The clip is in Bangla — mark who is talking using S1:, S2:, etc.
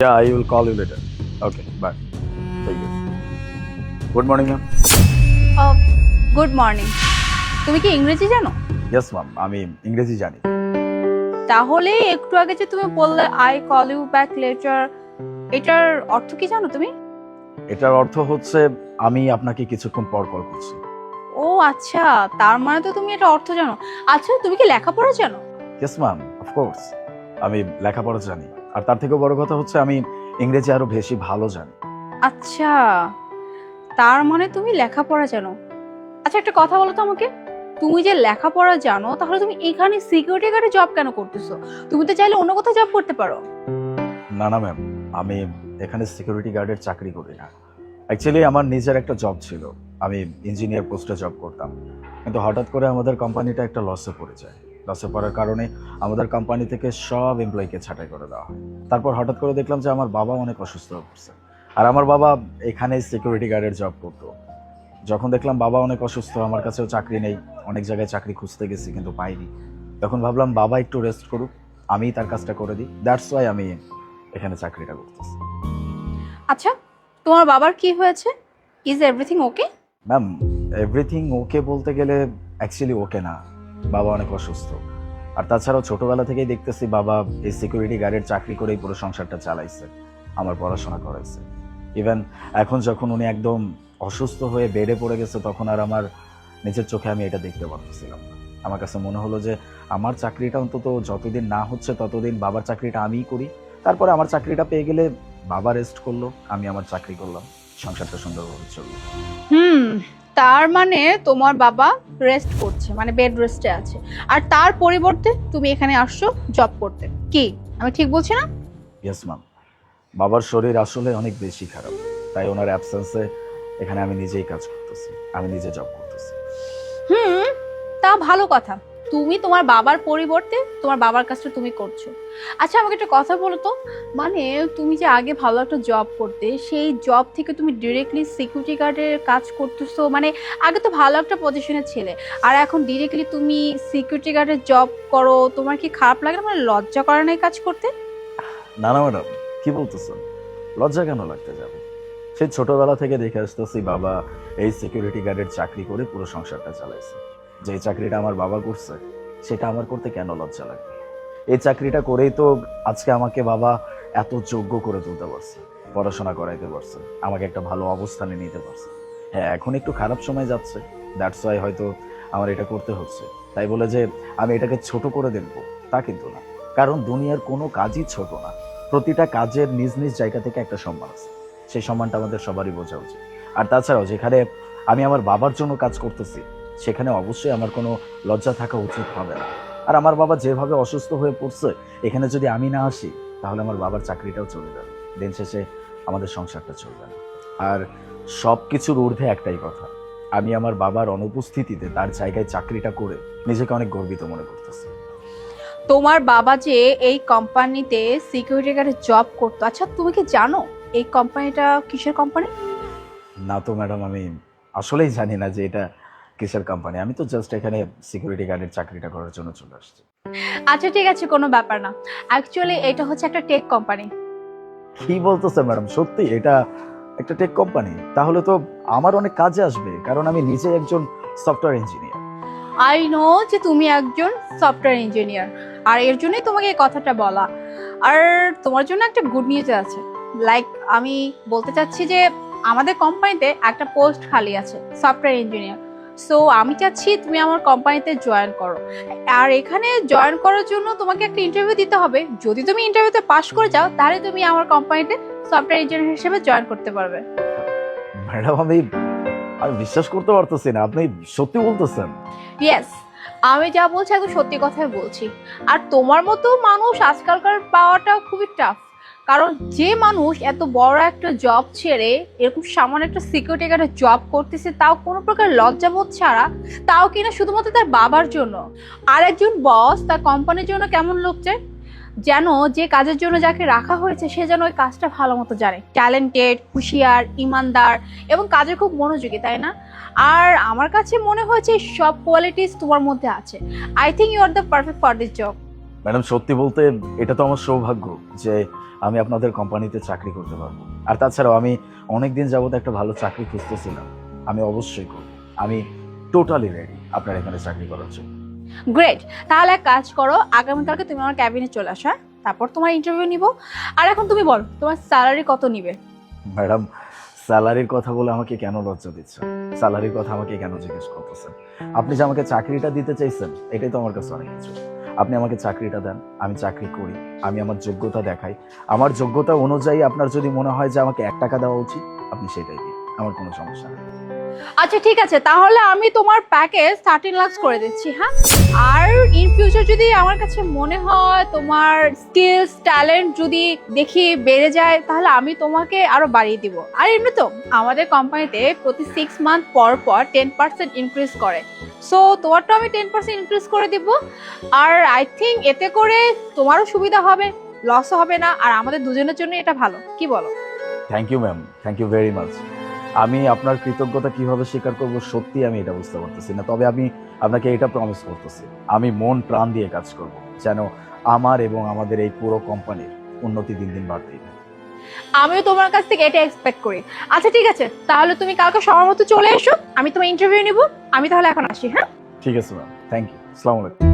S1: Yeah, I will call you later. Okay, bye. Take care. Good morning, ma'am.
S2: Good morning. তুমি কি ইংরেজি জানো?
S1: Yes, ma'am. আমি ইংরেজি জানি।
S2: তাহলে একটু আগে যে তুমি বললে I call you back later, এটার অর্থ কি জানো তুমি?
S1: এটার অর্থ হচ্ছে আমি আপনাকে কিছুক্ষণ পর কল করছি।
S2: ও আচ্ছা, তার মানে তো তুমি এটা অর্থ জানো। আচ্ছা, তুমি কি লেখাপড়া জানো?
S1: Yes, ma'am. Of course. আমি লেখাপড়া জানি। আর তার থেকেও বড় কথা হচ্ছে আমি ইংরেজি আরো বেশি ভালো জানি।
S2: আচ্ছা, তার মানে তুমি লেখাপড়া জানো। আচ্ছা, একটা কথা বলো তো আমাকে, তুমি যে লেখাপড়া জানো তাহলে তুমি এখানে সিকিউরিটি গার্ডে জব কেন করতেছো? তুমি তো চাইলে অন্য কোথাও জব করতে পারো।
S1: না না ম্যাম, আমি এখানে সিকিউরিটি গার্ডের চাকরি করি না। অ্যাকচুয়ালি আমার নিজের একটা জব ছিল, আমি ইঞ্জিনিয়ার পোস্টে জব করতাম। কিন্তু হঠাৎ করে আমাদের কোম্পানিটা একটা লসে পড়ে যায়। লসে পড়ার কারণে আমাদের কোম্পানি থেকে সব এমপ্লয়িকে ছাঁটাই করে দেওয়া হয়। তারপর হঠাৎ করে দেখলাম যে আমার বাবা অনেক অসুস্থ হয়ে পড়ছে, আর আমার বাবা এখানে সিকিউরিটি গার্ডের জব করতো। যখন দেখলাম বাবা অনেক অসুস্থ, আমার কাছেও চাকরি নেই, অনেক জায়গায় চাকরি খুঁজতে গেছি কিন্তু পাইনি। তখন ভাবলাম বাবা একটু রেস্ট করুক, আমি তার কাজটা করে দিই। দ্যাটস ওয়াই আমি এখানে চাকরিটা করতেছি।
S2: আচ্ছা, তোমার বাবার কি হয়েছে? Is everything okay?
S1: Ma'am, everything okay বলতে গেলে অ্যাকচুয়ালি ওকে না, বাবা অনেক অসুস্থ। আর তাছাড়াও ছোটবেলা থেকেই দেখতেছি বাবা এই সিকিউরিটি গার্ডের চাকরি করেই পুরো সংসারটা চালাইছে, আমার পড়াশোনা করাইছে। ইভেন এখন যখন উনি একদম অসুস্থ হয়ে বেডে পড়ে গেছে, তখন আর আমার নিজের চোখে আমি এটা দেখতে পারতেছিলাম না। আমার কাছে মনে হলো যে আমার চাকরিটা অন্তত যতদিন না হচ্ছে ততদিন বাবার চাকরিটা আমিই করি। তারপরে আমার চাকরিটা পেয়ে গেলে বাবা রেস্ট করলো, আমি আমার চাকরি করলাম, সংসারটা সুন্দরভাবে চললো।
S2: হুম, তার মানে তোমার বাবা রেস্ট করছে, মানে বেড রেস্টে আছে, আর তার পরিবর্তে তুমি এখানে আসছো জব করতে। কি আমি ঠিক বলছি না?
S1: ইয়েস ম্যাম, বাবার শরীর আসলে অনেক বেশি খারাপ, তাই ওনার অ্যাবসেন্সে এখানে আমি নিজেই কাজ করতেছি, আমি নিজে জব করতেছি।
S2: হুম, তা ভালো কথা, তুমি তোমার বাবার পরিবর্তে তোমার বাবার কাজটা তুমি করছো। আচ্ছা, আমাকে একটা কথা বলো তো, মানে তুমি যে আগে ভালো একটা জব করতে, সেই জব থেকে তুমি ডিরেক্টলি সিকিউরিটি গার্ডের কাজ করতেছো, মানে আগে তো ভালো একটা পজিশনে ছিলে, আর এখন ডিরেক্টলি তুমি সিকিউরিটি গার্ডের জব করো, তোমার কি খারাপ লাগে না? মানে লজ্জা করে না এই কাজ করতে?
S1: না না ম্যাডাম, কি বলতেছেন? লজ্জা কেন লাগতে যাবে? সেই ছোটবেলা থেকে দেখে আসতেছি বাবা এই সিকিউরিটি গার্ডের চাকরি করে পুরো সংসারটা চালাইছে। যে চাকরিটা আমার বাবা করছে সেটা আমার করতে কেন লজ্জা লাগবে? এই চাকরিটা করেই তো আজকে আমাকে বাবা এত যোগ্য করে তুলতে পারছে, পড়াশোনা করাইতে পারছে, আমাকে একটা ভালো অবস্থানে নিতে পারছে। হ্যাঁ, এখন একটু খারাপ সময় যাচ্ছে, দ্যাটস ওয়াই হয়তো আমার এটা করতে হচ্ছে। তাই বলে যে আমি এটাকে ছোট করে দেখবো তা কিন্তু না, কারণ দুনিয়ার কোনো কাজই ছোট না। প্রতিটা কাজের নিজ নিজ জায়গা থেকে একটা সম্মান আছে, সেই সম্মানটা আমাদের সবারই বোঝা উচিত। আর তাছাড়াও যেখানে আমি আমার বাবার জন্য কাজ করতেছি সেখানে অবশ্যই আমার কোনো লজ্জা থাকা উচিত হবে না। আর আমার বাবা যেভাবে অসুস্থ হয়ে পড়ছে, এখানে যদি আমি না আসি তাহলে আমার বাবার চাকরিটাও চলে যাবে, দিন শেষে আমাদের সংসারটা চলবে না। আর সব কিছুর ঊর্ধ্বে একটাই কথা, আমি আমার বাবার অনুপস্থিতিতে তার জায়গায় চাকরিটা করে নিজেকে অনেক গর্বিত মনে করতেছি।
S2: তোমার বাবা যে এই কোম্পানিতে সিকিউরিটি গার্ডের জব করতো, আচ্ছা তুমি কি জানো এই কোম্পানিটা কিসের কোম্পানি?
S1: না তো ম্যাডাম, আমি আসলেই জানি না যে এটা কিসের কোম্পানি। আমি তো জাস্ট এখানে সিকিউরিটি গার্ডের চাকরিটা করার জন্য চলে আসছি।
S2: আচ্ছা ঠিক আছে, কোনো ব্যাপার না। অ্যাকচুয়ালি এটা হচ্ছে একটা টেক কোম্পানি।
S1: কি বলতেছে ম্যাডাম, সত্যি এটা একটা টেক কোম্পানি? তাহলে তো আমার অনেক কাজে আসবে, কারণ আমি নিজে একজন সফটওয়্যার ইঞ্জিনিয়ার।
S2: আই নো যে তুমি একজন সফটওয়্যার ইঞ্জিনিয়ার, আর এর জন্যই তোমাকে এই কথাটা বলা। আর তোমার জন্য একটা গুড নিউজ আছে, লাইক আমি বলতে চাচ্ছি যে আমাদের কোম্পানিতে একটা পোস্ট খালি আছে সফটওয়্যার ইঞ্জিনিয়ার। সো আমি চাচ্ছি তুমি আমার কোম্পানিতে জয়েন করো। আর এখানে জয়েন করার জন্য তোমাকে একটা ইন্টারভিউ দিতে হবে। যদি তুমি ইন্টারভিউতে পাশ করে যাও তাহলে তুমি আমার কোম্পানিতে সফটওয়্যার ইঞ্জিনিয়ার হিসেবে জয়েন করতে পারবে।
S1: ম্যাডাম, আমি বিশ্বাস করতে পারতেছি না, আপনি সত্যি বলতেছেন?
S2: ইয়েস, আমি যা বলছি একদম সত্যি কথাই বলছি। আর তোমার মতো মানুষ আজকালকার পাওয়াটাও খুবই টাফ, কারণ যে মানুষ এত বড় একটা জব ছেড়ে এরকম সামান্য একটা সিকিউরিটি গার্ডের জব করতেছে, তাও কোনো প্রকার লজ্জাবোধ ছাড়া, তাও কিনা শুধুমাত্র তার বাবার জন্য। আর একজন বস তার কোম্পানির জন্য কেমন লোক চায়, যেন যে কাজের জন্য যাকে রাখা হয়েছে সে যেন ওই কাজটা ভালো মতো জানে, ট্যালেন্টেড, হুঁশিয়ার, ইমানদার এবং কাজে খুব মনোযোগী, তাই না? আর আমার কাছে মনে হয়েছে সব কোয়ালিটিস তোমার মধ্যে আছে। I think you are the perfect for this job.
S1: Madam, সত্যি বলতে এটা তো আমার সৌভাগ্য যে আমি আপনাদের কোম্পানিতে চাকরি করতে পারবো। আর তাছাড়াও আমি অনেক দিন যাবত একটা ভালো চাকরি খুঁজতেছিলাম, আমি অবশ্যই করব। আমি টোটালি রেডি আপনার এখানে চাকরি করার জন্য।
S2: গ্রেট, তাহলে এক কাজ করো, আগামীকালকে তুমি আমার ক্যাবিনে চলে আসো, হ্যাঁ? তারপর তোমার ইন্টারভিউ নিব। আর এখন তুমি বলো তোমার স্যালারি কত নিবে?
S1: ম্যাডাম, স্যালারির কথা বলে আমাকে কেন লজ্জা দিচ্ছেন? স্যালারির কথা আমাকে কেন জিজ্ঞেস করতেছেন? আপনি যে আমাকে চাকরিটা দিতে চাইছেন এটাই তো আমার কাছে অনেক কিছু। আপনি আমাকে চাকরিটা দেন, আমি চাকরি করি, আমি আমার যোগ্যতা দেখাই। আমার যোগ্যতা অনুযায়ী আপনার যদি মনে হয় যে আমাকে 1 টাকা দেওয়া উচিত, আপনি সেটাই দিন, আমার কোনো সমস্যা নেই।
S2: আচ্ছা ঠিক আছে, তাহলে আমি তোমার প্যাকেজ 13 লাখ করে দিচ্ছি, হ্যাঁ? আর ইন ফিউচার যদি আমার কাছে মনে হয় তোমার স্কিলস ট্যালেন্ট যদি দেখি বেড়ে যায়, তাহলে আমি তোমাকে আরো বাড়িয়ে দিব। আর এমনি তো আমাদের কোম্পানিতে প্রতি 6 মান্থ পর পর 10% ইনক্রিজ করে, সো তোমারটা আমি 10% ইনক্রিজ করে দিব। আর আই থিঙ্ক এতে করে তোমারও সুবিধা হবে, লসও হবে না, আর আমাদের দুজনের জন্য এটা ভালো, কি বলো?
S1: Thank you ma'am, thank you very much. আমি আপনার কৃতজ্ঞতা কিভাবে স্বীকার করব সত্যি আমি এটা বুঝতে পারতেছি না, তবে আমি আপনাকে এটা প্রমিস করতেছি, আমি মন প্রাণ দিয়ে কাজ করব যেন আমার এবং আমাদের এই পুরো কোম্পানির উন্নতি দিন দিন বাড়তেই থাকে।
S2: আমিও তোমার কাছ থেকে এটা এক্সপেক্ট করি। আচ্ছা ঠিক আছে, তাহলে তুমি কালকে সময় মতো চলে এসো, আমি তোমার ইন্টারভিউ নিব। আমি তাহলে এখন আসি, হ্যাঁ?
S1: ঠিক আছে ম্যাম, থ্যাংক ইউ, আসসালামু আলাইকুম।